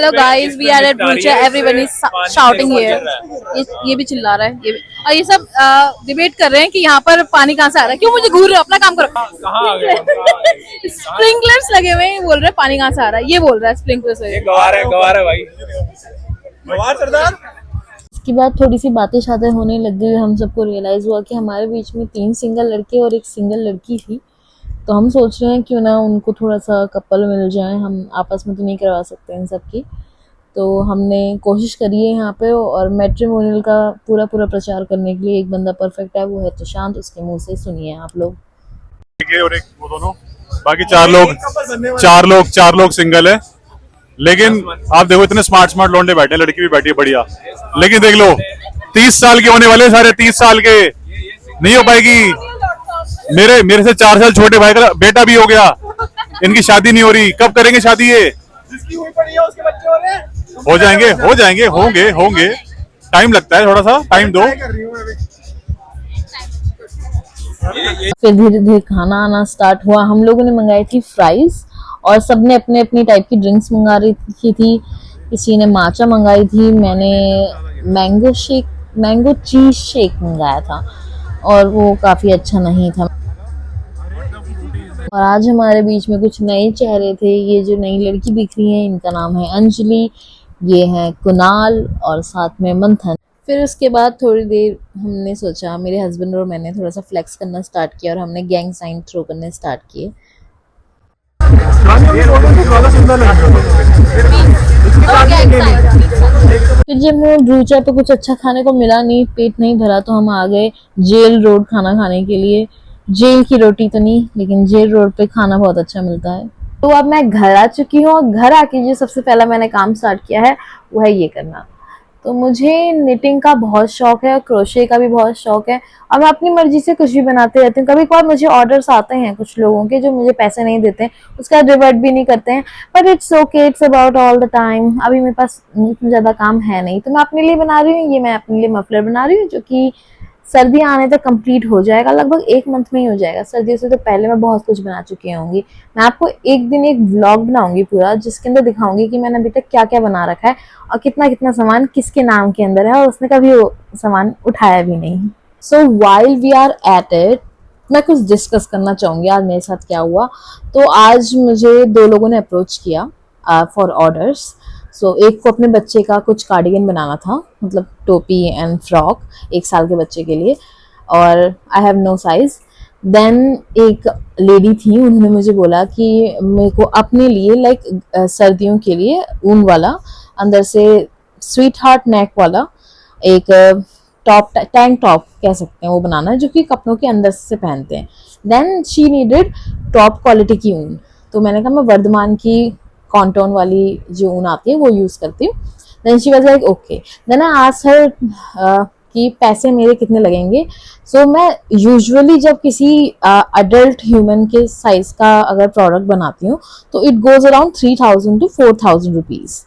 Hello guys, we are at Brucha. Everyone is shouting here. ये भी चिल्ला रहा है, ये भी, और ये सब डिबेट कर रहे हैं कि यहाँ पर पानी कहाँ से आ रहा है। क्यों मुझे घूर रहे हो? अपना काम करो। कहाँ आ गए? स्प्रिंकलर्स लगे हुए हैं, बोल रहे हैं पानी कहाँ से आ रहा है। ये बोल रहा है स्प्रिंकलर्स। गवार है भाई, गवार सरदार। इसके बाद थोड़ी सी बातें शातें होने लग गई। हम सबको रियलाइज हुआ कि हमारे बीच में 3 सिंगल लड़के और एक सिंगल लड़की थी। तो हम सोच रहे हैं क्यों ना उनको थोड़ा सा कपल मिल जाए। हम आपस में तो नहीं करवा सकते इन सब की, तो हमने कोशिश करी है यहाँ पे। और मैट्रिमोनियल का पूरा प्रचार करने के लिए एक बंदा परफेक्ट है, वो है प्रशांत। उसके मुंह से सुनिए आप लोग। और एक वो दोनों, बाकी चार लोग सिंगल है। लेकिन आप देखो इतने स्मार्ट लौंडे बैठे हैं, लड़की भी बैठी है बढ़िया। लेकिन देख लो 30 साल के होने वाले, सारे 30 साल के, नहीं हो पाएगी। मेरे से 4 साल छोटे भाई का बेटा भी हो गया, इनकी शादी नहीं हो रही। कब करेंगे शादी? ये जिसकी हुई पड़ी है उसके बच्चे हो रहे हैं। हो जाएंगे होंगे। टाइम लगता है, थोड़ा सा टाइम दो। फिर धीरे धीरे खाना आना स्टार्ट हुआ। हम लोगों ने मंगाई थी फ्राइज और सबने अपने अपनी टाइप की ड्रिंक्स मंगा रही थी। किसी ने माचा मंगाई थी, मैंने मैंगो चीज शेक मंगाया था और वो काफी अच्छा नहीं था। और आज हमारे बीच में कुछ नए चेहरे थे। ये जो नई लड़की दिख रही है, इनका नाम है अंजलि, ये है कुणाल और साथ में मंथन। फिर उसके बाद थोड़ी देर हमने सोचा, मेरे हस्बैंड और मैंने थोड़ा सा फ्लेक्स करना स्टार्ट किया और हमने गैंग साइन थ्रो करने स्टार्ट किए। फिर जब मैं ब्रूचा पे कुछ अच्छा खाने को मिला नहीं, पेट नहीं भरा, तो हम आ गए जेल रोड खाना खाने के लिए। जेल की रोटी तो नहीं, लेकिन जेल रोड पे खाना बहुत अच्छा मिलता है। तो अब मैं घर आ चुकी हूँ। घर आके जो सबसे पहला मैंने काम स्टार्ट किया है वो है ये करना। तो मुझे निटिंग का बहुत शौक है, क्रोशे का भी बहुत शौक है और मैं अपनी मर्जी से कुछ भी बनाते रहती हूँ। कभी कभार मुझे ऑर्डर्स आते हैं कुछ लोगों के जो मुझे पैसे नहीं देते हैं, उसका रिवर्ट भी नहीं करते हैं, but it's okay, it's about all the time. अभी मेरे पास इतना ज़्यादा काम है नहीं, तो मैं अपने लिए बना रही हूँ। ये मैं अपने लिए मफलर बना रही हूँ जो कि सर्दियाँ आने तक कंप्लीट हो जाएगा, लगभग 1 मंथ में ही हो जाएगा। सर्दियों से तो पहले मैं बहुत कुछ बना चुकी होंगी। मैं आपको एक दिन एक व्लॉग बनाऊंगी पूरा, जिसके अंदर दिखाऊंगी कि मैंने अभी तक क्या क्या बना रखा है और कितना कितना सामान किसके नाम के अंदर है और उसने कभी वो सामान उठाया भी नहीं। So while we are at it, मैं कुछ डिस्कस करना चाहूँगी आज मेरे साथ क्या हुआ। तो आज मुझे 2 लोगों ने अप्रोच किया फॉर ऑर्डर्स। सो एक को अपने बच्चे का कुछ कार्डिगन बनाना था, मतलब टोपी एंड फ्रॉक 1 साल के बच्चे के लिए, और I have no size. Then एक लेडी थी, उन्होंने मुझे बोला कि मेरे को अपने लिए लाइक सर्दियों के लिए ऊन वाला, अंदर से स्वीट हार्ट नेक वाला एक टॉप, टैंक टॉप कह सकते हैं, वो बनाना है जो कि कपड़ों के अंदर से पहनते हैं। Then she needed top quality की ऊन। तो मैंने कहा मैं वर्धमान की कॉन्टोन वाली जो ऊन आती है वो यूज़ करती हूँ। Then she was like okay. Then I asked her कि पैसे मेरे कितने लगेंगे। सो मैं यूजुअली जब किसी अडल्ट ह्यूमन के साइज का अगर प्रोडक्ट बनाती हूँ तो it goes around 3000 to 4000 rupees,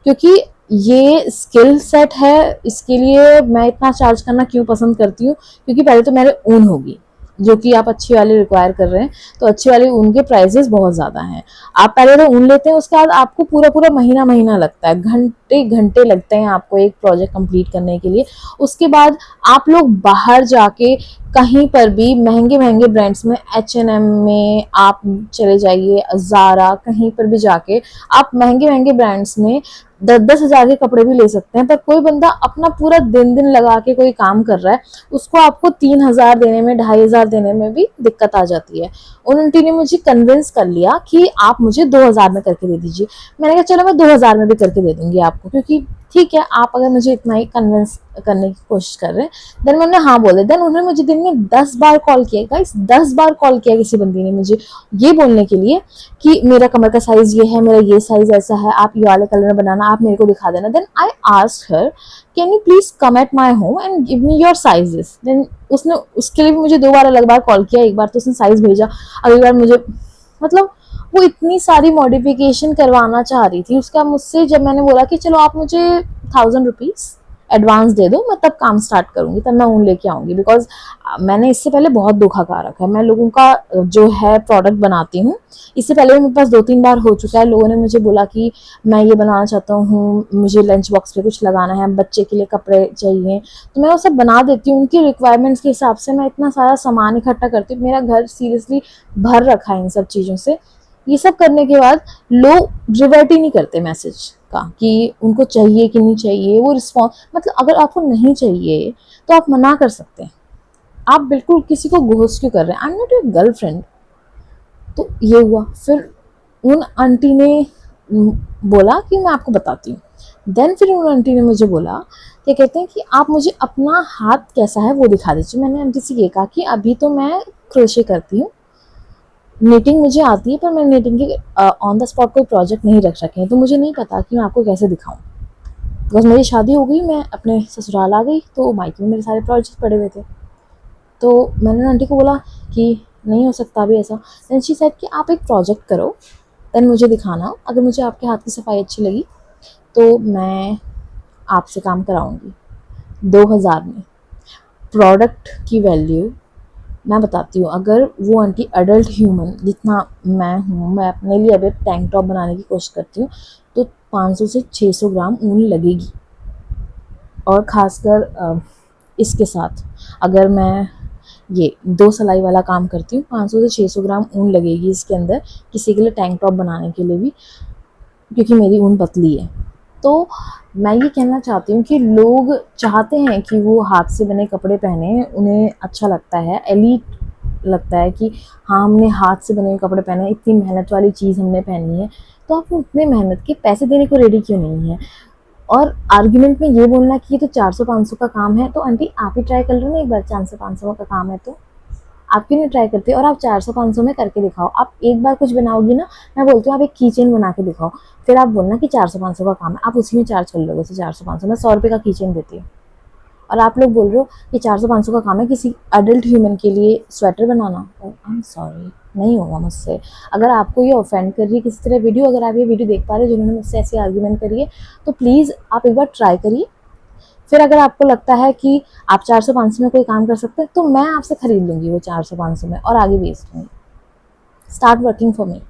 क्योंकि ये स्किल सेट है। इसके लिए मैं इतना चार्ज करना क्यों पसंद करती हूँ, क्योंकि पहले तो मेरे ऊन होगी जो कि आप अच्छी वाली रिक्वायर कर रहे हैं, तो अच्छी वाली ऊन के प्राइसेस बहुत ज़्यादा हैं। आप पहले तो ऊन लेते हैं, उसके बाद आपको पूरा महीना लगता है, घंटे लगते हैं आपको एक प्रोजेक्ट कंप्लीट करने के लिए। उसके बाद आप लोग बाहर जाके कहीं पर भी महंगे ब्रांड्स में, H&M में आप चले जाइए, ज़ारा, कहीं पर भी जाके आप महंगे ब्रांड्स में 10-10 हज़ार के कपड़े भी ले सकते हैं। पर कोई बंदा अपना पूरा दिन लगा के कोई काम कर रहा है, उसको आपको 3000 देने में, 2500 देने में भी दिक्कत आ जाती है। उन आंटी ने मुझे कन्विंस कर लिया कि आप मुझे 2000 में करके दे दीजिए। मैंने कहा चलो मैं 2000 में भी करके दे दूंगी आपको, क्योंकि ठीक है आप अगर मुझे इतना ही कन्विंस करने की कोशिश कर रहे हैं। देन मैंने हाँ बोले। देन उन्होंने मुझे दिन में 10 बार कॉल किया, गाइस 10 बार कॉल किया किसी बंदी ने मुझे ये बोलने के लिए कि मेरा कमर का साइज ये है, मेरा ये साइज ऐसा है, आप ये वाले कलर में बनाना, आप मेरे को दिखा देना। Then I asked her can you please come at my home and give me your sizes. Then उसने उसके लिए भी मुझे 2 बार अलग बार कॉल किया। एक बार तो उसने साइज भेजा, अगली बार मुझे, मतलब वो इतनी सारी मॉडिफिकेशन करवाना चाह रही थी उसका मुझसे। जब मैंने बोला कि चलो आप मुझे 1000 रुपीज़ एडवांस दे दो, मैं तब काम स्टार्ट करूंगी, तब मैं ऊन लेके आऊंगी। बिकॉज मैंने इससे पहले बहुत धोखा खा रखा है। मैं लोगों का जो है प्रोडक्ट बनाती हूँ, इससे पहले भी मेरे पास 2-3 बार हो चुका है। लोगों ने मुझे बोला कि मैं ये बनाना चाहता हूँ, मुझे लंच बॉक्स पे कुछ लगाना है, बच्चे के लिए कपड़े चाहिए, तो मैं वो सब बना देती हूँ। उनकी रिक्वायरमेंट्स के हिसाब से मैं इतना सारा सामान इकट्ठा करती हूँ। मेरा घर सीरियसली भर रखा है इन सब चीज़ों से। ये सब करने के बाद लोग रिवर्ट ही नहीं करते मैसेज का कि उनको चाहिए कि नहीं चाहिए। वो रिस्पॉन्स, मतलब अगर आपको नहीं चाहिए तो आप मना कर सकते हैं। आप बिल्कुल किसी को घोस्ट क्यों कर रहे हैं? I am not your girlfriend. तो ये हुआ। फिर उन आंटी ने बोला कि मैं आपको बताती हूँ। देन फिर उन आंटी ने मुझे बोला, क्या कहते हैं, कि आप मुझे अपना हाथ कैसा है वो दिखा दीजिए। मैंने आंटी से ये कहा कि अभी तो मैं क्रोशे करती हूँ, नीटिंग मुझे आती है, पर मैं नीटिंग के ऑन द स्पॉट कोई प्रोजेक्ट नहीं रख रखे हैं, तो मुझे नहीं पता कि मैं आपको कैसे दिखाऊं। बिकॉज मेरी शादी हो गई, मैं अपने ससुराल आ गई, तो मायके में मेरे सारे प्रोजेक्ट पड़े हुए थे। तो मैंने आंटी को बोला कि नहीं हो सकता अभी ऐसा। देन शी सेड कि आप एक प्रोजेक्ट करो, देन मुझे दिखाना, अगर मुझे आपके हाथ की सफाई अच्छी लगी तो मैं आपसे काम कराऊंगी 2000 में। प्रोडक्ट की वैल्यू मैं बताती हूँ। अगर वो आंटी अडल्ट ह्यूमन जितना मैं हूँ, मैं अपने लिए अभी टैंक टॉप बनाने की कोशिश करती हूँ, तो 500 से 600 ग्राम ऊन लगेगी। और ख़ासकर इसके साथ अगर मैं ये 2 सिलाई वाला काम करती हूँ, 500 से 600 ग्राम ऊन लगेगी इसके अंदर, किसी के लिए टैंक टॉप बनाने के लिए भी, क्योंकि मेरी ऊन पतली है। तो मैं ये कहना चाहती हूँ कि लोग चाहते हैं कि वो हाथ से बने कपड़े पहने, उन्हें अच्छा लगता है, एलीट लगता है कि हाँ हमने हाथ से बने हुए कपड़े पहने, इतनी मेहनत वाली चीज़ हमने पहनी है। तो आप उतने मेहनत के पैसे देने को रेडी क्यों नहीं है? और आर्ग्यूमेंट में ये बोलना कि ये तो 400-500 का काम है, तो आंटी आप ही ट्राई कर लो ना एक बार, 400-500 का काम है तो आप क्यों नहीं ट्राई करते? और आप 400-500 में करके दिखाओ। आप एक बार कुछ बनाओगी ना, मैं बोलती हूँ आप एक की चेन बना के दिखाओ, फिर आप बोलना कि 400-500 का काम है, आप उसी में चार्ज कर लोगे। तो 400-500 में 100 रुपये का की चेन देती हूँ, और आप लोग बोल रहे हो कि 400-500 का काम है किसी अडल्ट ह्यूमन के लिए sweater banana. I am sorry, नहीं होगा मुझसे। अगर आपको ये ऑफेंड कर रही है किसी तरह वीडियो, अगर आप ये वीडियो देख पा रहे हो जिन्होंने मुझसे ऐसे आर्ग्यूमेंट करी है, तो प्लीज़ आप एक बार ट्राई करिए। फिर अगर आपको लगता है कि आप 400-500 में कोई काम कर सकते हैं, तो मैं आपसे खरीद लूँगी वो 400-500 में और आगे बेच दूँगी। Start working for me.